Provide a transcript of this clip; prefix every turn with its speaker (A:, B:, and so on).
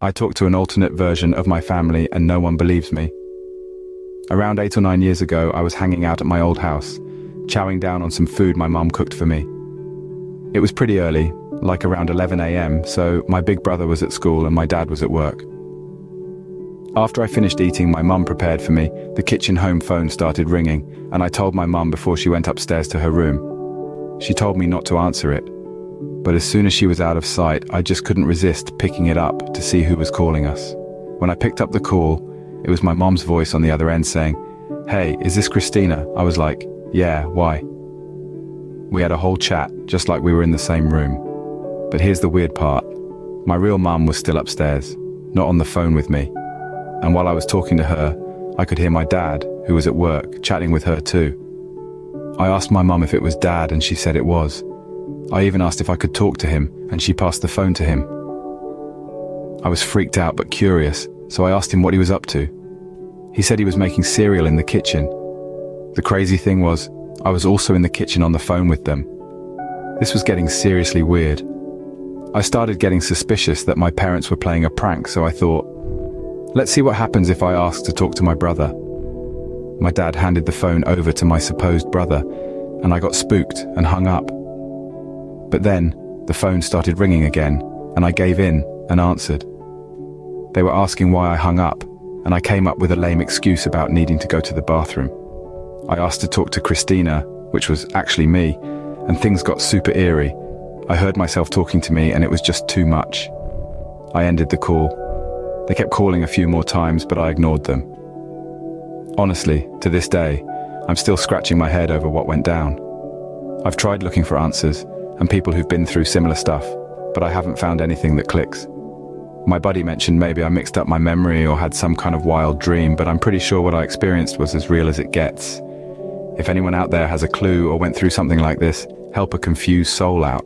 A: I talk to an alternate version of my family and no one believes me. Around 8 or 9 years ago, I was hanging out at my old house, chowing down on some food my mum cooked for me. It was pretty early, like around 11 a.m, so my big brother was at school and my dad was at work. After I finished eating, my mum prepared for me. The kitchen home phone started ringing, and I told my mum before she went upstairs to her room. She told me not to answer it, but as soon as she was out of sight, I just couldn't resist picking it up to see who was calling us. When I picked up the call, it was my mom's voice on the other end saying, "Hey, is this Christina?" I was like, "Yeah, why?" We had a whole chat, just like we were in the same room. But here's the weird part. My real mum was still upstairs, not on the phone with me. And while I was talking to her, I could hear my dad, who was at work, chatting with her too. I asked my mum if it was Dad, and she said it was. I even asked if I could talk to him, and she passed the phone to him. I was freaked out but curious, so I asked him what he was up to. He said he was making cereal in the kitchen. The crazy thing was, I was also in the kitchen on the phone with them. This was getting seriously weird. I started getting suspicious that my parents were playing a prank, so I thought, let's see what happens if I ask to talk to my brother. My dad handed the phone over to my supposed brother, and I got spooked and hung up. But then, the phone started ringing again, and I gave in and answered. They were asking why I hung up, and I came up with a lame excuse about needing to go to the bathroom. I asked to talk to Christina, which was actually me, and things got super eerie. I heard myself talking to me, and it was just too much. I ended the call. They kept calling a few more times, but I ignored them. Honestly, to this day, I'm still scratching my head over what went down. I've tried looking for answers, and people who've been through similar stuff, but I haven't found anything that clicks. My buddy mentioned maybe I mixed up my memory or had some kind of wild dream, but I'm pretty sure what I experienced was as real as it gets. If anyone out there has a clue or went through something like this, help a confused soul out.